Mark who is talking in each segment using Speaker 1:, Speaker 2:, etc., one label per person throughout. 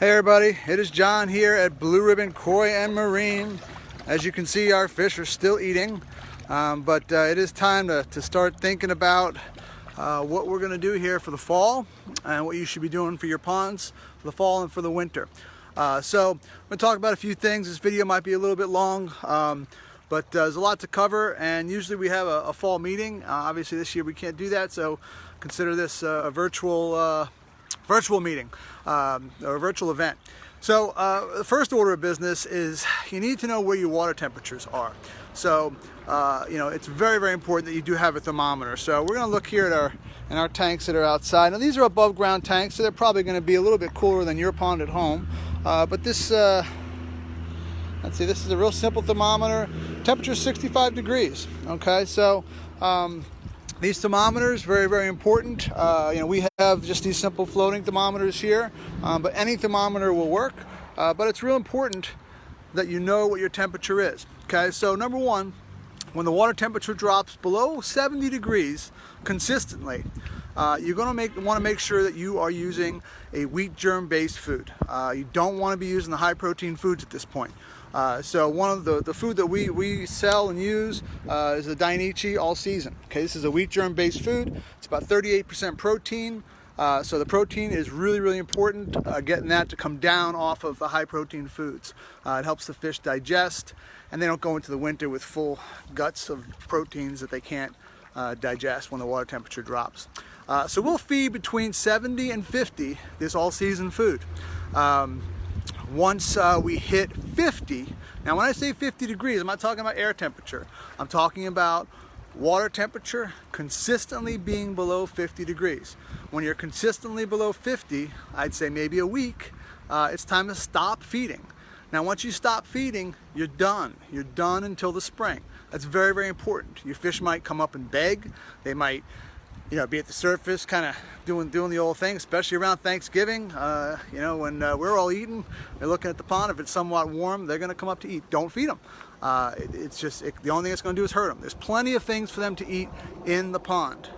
Speaker 1: Hey everybody, it is John here at Blue Ribbon Koi and Marine. As you can see, our fish are still eating, but it is time to start thinking about what we're going to do here for the fall and what you should be doing for your ponds for the fall and for the winter. So I'm going to talk about a few things. This video might be a little bit long, but there's a lot to cover, and usually we have a fall meeting. Obviously this year we can't do that, so consider this a virtual meeting or a virtual event. So the first order of business is you need to know where your water temperatures are. So it's very, very important that you do have a thermometer. So we're going to look here at our tanks that are outside. Now these are above ground tanks, so they're probably going to be a little bit cooler than your pond at home. But this, let's see, this is a real simple thermometer. Temperature is 65 degrees. Okay, so these thermometers, very, very important. We have just these simple floating thermometers here, but any thermometer will work. But it's real important that you know what your temperature is. Okay, so number one, when the water temperature drops below 70 degrees consistently, you're going to want to make sure that you are using a wheat germ-based food. You don't want to be using the high-protein foods at this point. So one of the food that we sell and use is the Dainichi all season. Okay, this is a wheat germ-based food. It's about 38% protein. So the protein is really, really important, getting that to come down off of the high-protein foods. It helps the fish digest, and they don't go into the winter with full guts of proteins that they can't digest when the water temperature drops. So we'll feed between 70 and 50 this all-season food. Once we hit 50, now when I say 50 degrees, I'm not talking about air temperature. I'm talking about water temperature consistently being below 50 degrees. When you're consistently below 50, I'd say maybe a week, it's time to stop feeding. Now once you stop feeding, you're done. You're done until the spring. That's very, very important. Your fish might come up and beg. They might be at the surface kind of doing the old thing, especially around Thanksgiving. When we're all eating, they're looking at the pond. If it's somewhat warm, they're going to come up to eat. Don't feed them. The only thing it's going to do is hurt them. There's plenty of things for them to eat in the pond.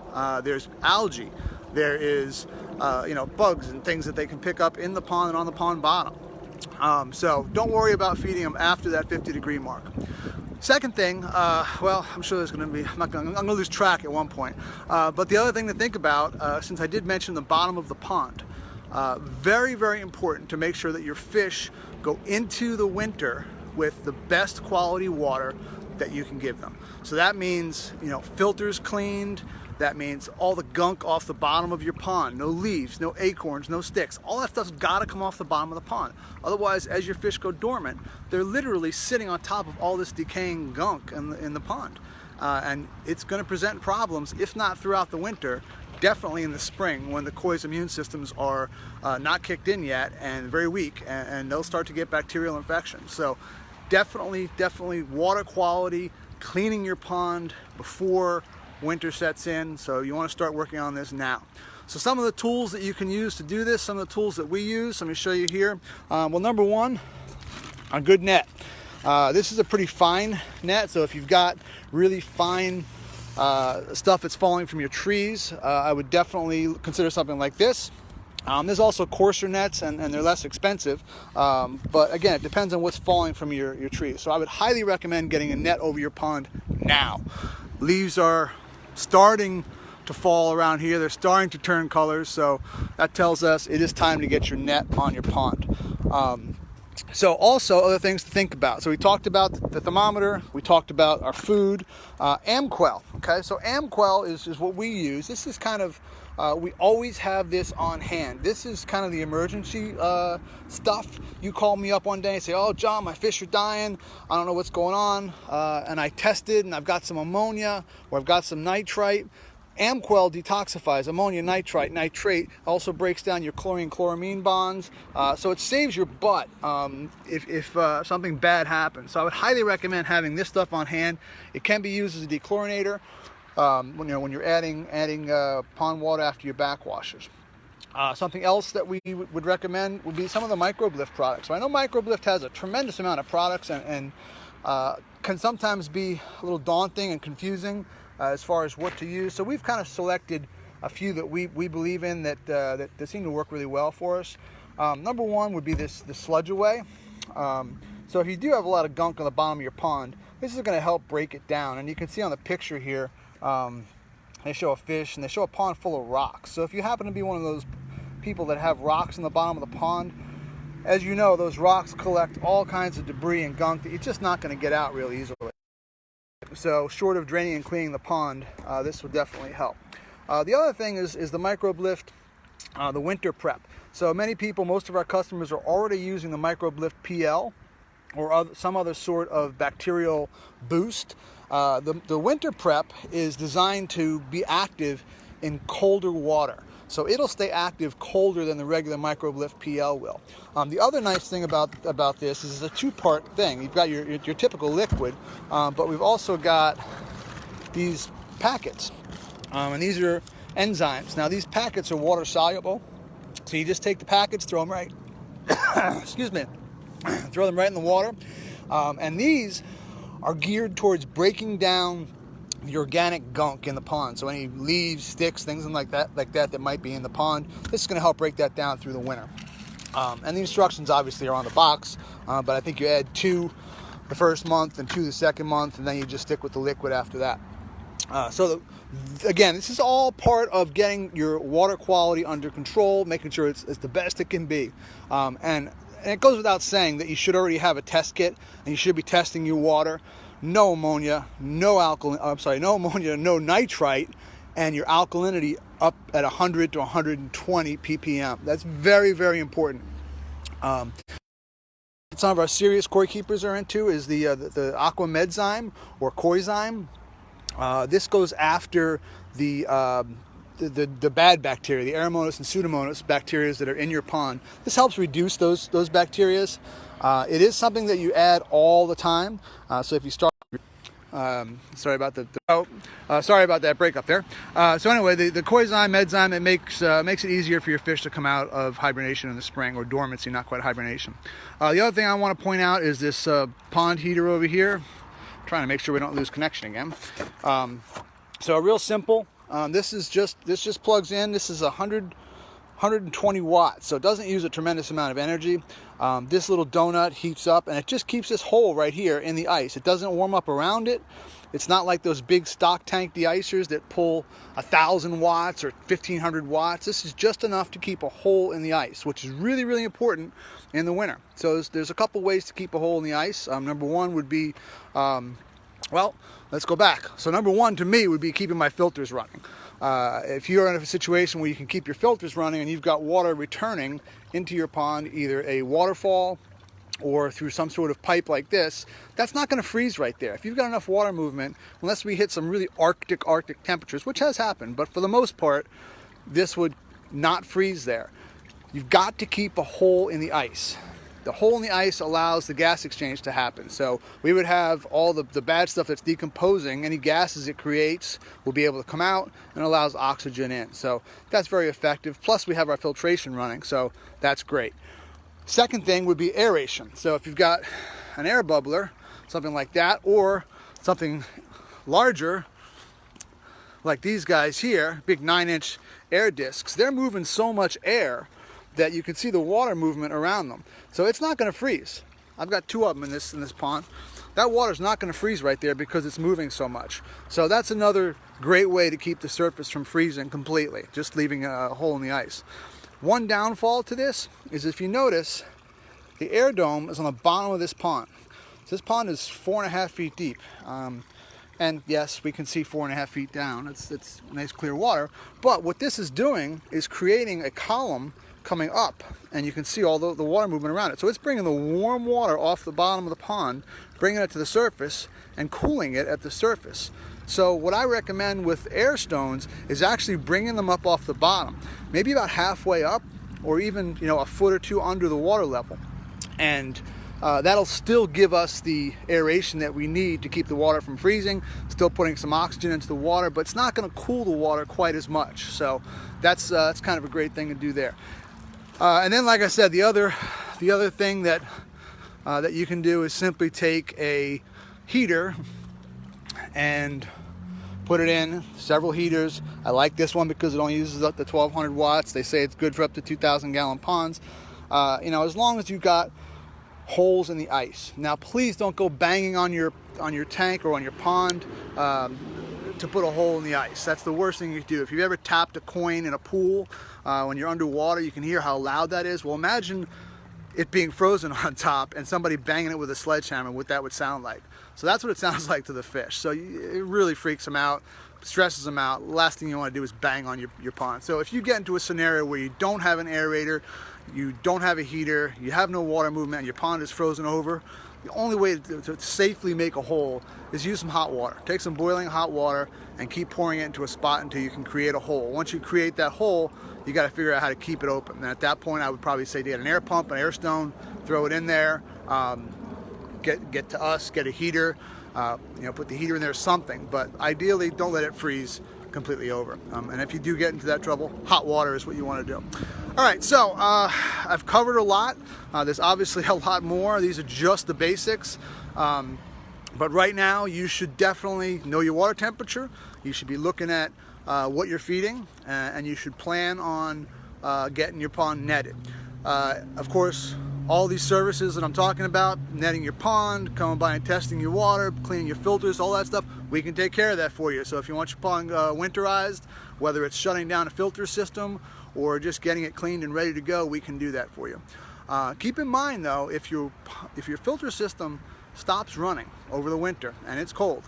Speaker 1: There's algae. There is bugs and things that they can pick up in the pond and on the pond bottom. So don't worry about feeding them after that 50-degree mark. Second thing, I'm sure there's going to be, I'm going to lose track at one point. But the other thing to think about, since I did mention the bottom of the pond, very, very important to make sure that your fish go into the winter with the best quality water that you can give them. So that means, filters cleaned. That means all the gunk off the bottom of your pond, no leaves, no acorns, no sticks. All that stuff's got to come off the bottom of the pond. Otherwise, as your fish go dormant, they're literally sitting on top of all this decaying gunk in the pond. And it's going to present problems, if not throughout the winter, definitely in the spring when the koi's immune systems are not kicked in yet and very weak, and they'll start to get bacterial infections. So definitely water quality, cleaning your pond before winter sets in, so you want to start working on this now. So some of the tools that you can use to do this, some of the tools that we use, let me show you here. Number one, a good net. This is a pretty fine net, so if you've got really fine stuff that's falling from your trees, I would definitely consider something like this. There's also coarser nets, and they're less expensive, but again, it depends on what's falling from your trees. So I would highly recommend getting a net over your pond now. Leaves are starting to fall around here. They're starting to turn colors, so that tells us it is time to get your net on your pond. So also other things to think about. So we talked about the thermometer, we talked about our food, Amquel. Okay, so Amquel is what we use. This is kind of, we always have this on hand. This is kind of the emergency stuff. You call me up one day and say, "Oh, John, my fish are dying. I don't know what's going on." And I tested and I've got some ammonia or I've got some nitrite. Amquel detoxifies ammonia, nitrite, nitrate, also breaks down your chlorine-chloramine bonds, so it saves your butt if something bad happens. So I would highly recommend having this stuff on hand. It can be used as a dechlorinator when you're adding pond water after your backwashers. Something else that we would recommend would be some of the MicroBlift products. So I know MicroBlift has a tremendous amount of products and can sometimes be a little daunting and confusing as far as what to use. So we've kind of selected a few that we believe in that seem to work really well for us. Number one would be the sludge away. So if you do have a lot of gunk on the bottom of your pond, this is going to help break it down. And you can see on the picture here, they show a fish and they show a pond full of rocks. So if you happen to be one of those people that have rocks in the bottom of the pond, as you know, those rocks collect all kinds of debris and gunk that you're just not going to get out really easily. So short of draining and cleaning the pond, this would definitely help. The other thing is the microbe lift, the winter prep. So many people, most of our customers are already using the microbe lift PL or some other sort of bacterial boost. The winter prep is designed to be active in colder water. So it'll stay active colder than the regular microbe lift PL will. The other nice thing about this is it's a two-part thing. You've got your typical liquid, but we've also got these packets. And these are enzymes. Now these packets are water soluble. So you just take the packets, throw them right, excuse me, throw them right in the water. And these are geared towards breaking down the organic gunk in the pond. So any leaves, sticks, things like that might be in the pond. This is going to help break that down through the winter. And the instructions obviously are on the box, but I think you add 2 the first month and 2 the second month, and then you just stick with the liquid after that. Again, this is all part of getting your water quality under control, making sure it's the best it can be. And it goes without saying that you should already have a test kit, and you should be testing your water. No ammonia, no ammonia, no nitrite, and your alkalinity up at 100 to 120 ppm. That's very, very important. Some of our serious koi keepers are into is the aquamedzyme or koizyme. This goes after the bad bacteria, the Aeromonas and Pseudomonas bacteria that are in your pond. This helps reduce those bacteria. It is something that you add all the time. So if you start, sorry about that breakup there. So anyway, the koizyme, medzyme, it makes it easier for your fish to come out of hibernation in the spring, or dormancy, not quite hibernation. The other thing I want to point out is this pond heater over here. I'm trying to make sure we don't lose connection again. So real simple. This just plugs in. This is 120 watts, so it doesn't use a tremendous amount of energy. This little donut heats up, and it just keeps this hole right here in the ice. It doesn't warm up around it. It's not like those big stock tank de-icers that pull 1,000 watts or 1,500 watts. This is just enough to keep a hole in the ice, which is really, really important in the winter. So there's a couple ways to keep a hole in the ice. Number one would be, well, let's go back. So number one to me would be keeping my filters running. If you're in a situation where you can keep your filters running and you've got water returning into your pond, either a waterfall or through some sort of pipe like this, that's not going to freeze right there. If you've got enough water movement, unless we hit some really Arctic temperatures, which has happened, but for the most part, this would not freeze there. You've got to keep a hole in the ice. The hole in the ice allows the gas exchange to happen. So we would have all the bad stuff that's decomposing, any gases it creates will be able to come out and allows oxygen in. So that's very effective. Plus we have our filtration running, so that's great. Second thing would be aeration. So if you've got an air bubbler, something like that, or something larger like these guys here, big 9-inch air discs, they're moving so much air that you can see the water movement around them. So it's not going to freeze. I've got 2 of them in this pond. That water's not going to freeze right there because it's moving so much. So that's another great way to keep the surface from freezing completely, just leaving a hole in the ice. One downfall to this is, if you notice, the air dome is on the bottom of this pond. So this pond is 4.5 feet deep. And yes, we can see 4.5 feet down. It's nice clear water. But what this is doing is creating a column coming up, and you can see all the water movement around it. So it's bringing the warm water off the bottom of the pond, bringing it to the surface, and cooling it at the surface. So what I recommend with air stones is actually bringing them up off the bottom, maybe about halfway up, or even a foot or 2 under the water level. And that'll still give us the aeration that we need to keep the water from freezing, still putting some oxygen into the water, but it's not going to cool the water quite as much. So that's kind of a great thing to do there. And then, like I said, the other thing that you can do is simply take a heater and put it in, several heaters. I like this one because it only uses up to 1,200 watts. They say it's good for up to 2,000 gallon ponds. as long as you've got holes in the ice. Now please don't go banging on your tank or on your pond to put a hole in the ice. That's the worst thing you can do. If you've ever tapped a coin in a pool when you're underwater, you can hear how loud that is. Well, imagine it being frozen on top and somebody banging it with a sledgehammer, what that would sound like. So that's what it sounds like to the fish. So it really freaks them out, stresses them out. Last thing you want to do is bang on your pond. So if you get into a scenario where you don't have an aerator, you don't have a heater, you have no water movement, and your pond is frozen over, the only way to safely make a hole is use some hot water. Take some boiling hot water and keep pouring it into a spot until you can create a hole. Once you create that hole, you got to figure out how to keep it open. And at that point, I would probably say to get an air pump, an air stone, throw it in there, get to us, get a heater, put the heater in there, something. But ideally, don't let it freeze completely over. And if you do get into that trouble, hot water is what you want to do. All right, so I've covered a lot. There's obviously a lot more. These are just the basics. But right now, you should definitely know your water temperature. You should be looking at what you're feeding, and you should plan on getting your pond netted. Of course, all these services that I'm talking about, netting your pond, coming by and testing your water, cleaning your filters, all that stuff, we can take care of that for you. So if you want your pond winterized, whether it's shutting down a filter system or just getting it cleaned and ready to go, we can do that for you. Keep in mind though, if your filter system stops running over the winter and it's cold,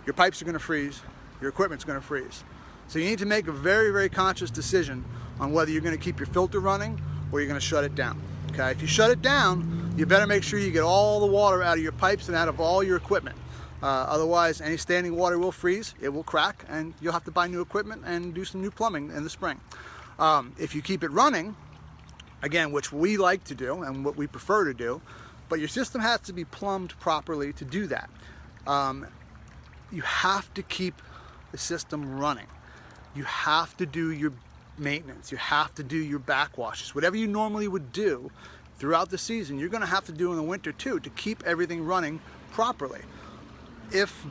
Speaker 1: your pipes are going to freeze, your equipment's going to freeze. So you need to make a very, very conscious decision on whether you're going to keep your filter running or you're going to shut it down. Okay, if you shut it down, you better make sure you get all the water out of your pipes and out of all your equipment. Otherwise, any standing water will freeze, it will crack, and you'll have to buy new equipment and do some new plumbing in the spring. If you keep it running, again, which we like to do and what we prefer to do, but your system has to be plumbed properly to do that. You have to keep the system running. You have to do your maintenance. You have to do your backwashes. Whatever you normally would do throughout the season, you're going to have to do in the winter too to keep everything running properly. If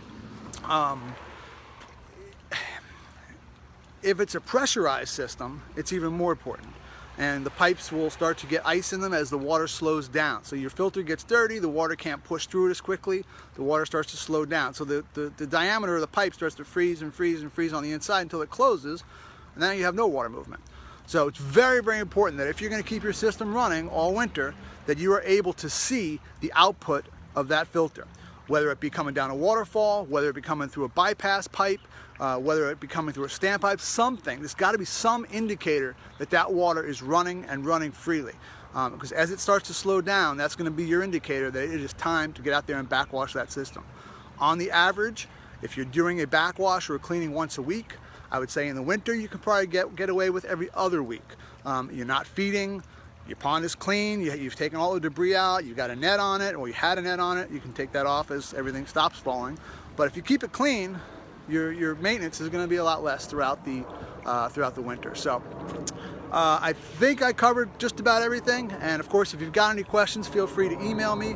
Speaker 1: it's a pressurized system, it's even more important. And the pipes will start to get ice in them as the water slows down. So your filter gets dirty, the water can't push through it as quickly, the water starts to slow down. So the diameter of the pipe starts to freeze and freeze and freeze on the inside until it closes, and then you have no water movement. So it's very, very important that if you're going to keep your system running all winter, that you are able to see the output of that filter. Whether it be coming down a waterfall, whether it be coming through a bypass pipe, whether it be coming through a standpipe, something. There's got to be some indicator that that water is running and running freely. Because as it starts to slow down, that's going to be your indicator that it is time to get out there and backwash that system. On the average, if you're doing a backwash or a cleaning once a week, I would say in the winter you can probably get away with every other week. You're not feeding, your pond is clean, you've taken all the debris out, you've got a net on it, or you had a net on it, you can take that off as everything stops falling. But if you keep it clean, your maintenance is going to be a lot less throughout the winter. So I think I covered just about everything, and of course if you've got any questions, feel free to email me,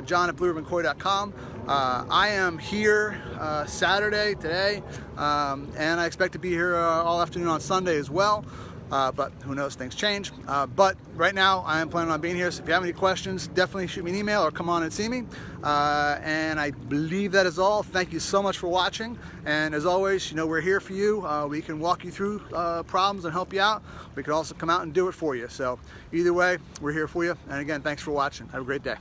Speaker 1: john@blueribboncoy.com. I am here Saturday today, and I expect to be here all afternoon on Sunday as well. But who knows, things change. But right now I am planning on being here, so if you have any questions, definitely shoot me an email or come on and see me. And I believe that is all. Thank you so much for watching, and as always, we're here for you. We can walk you through problems and help you out. We can also come out and do it for you. So either way, we're here for you, and again, thanks for watching. Have a great day.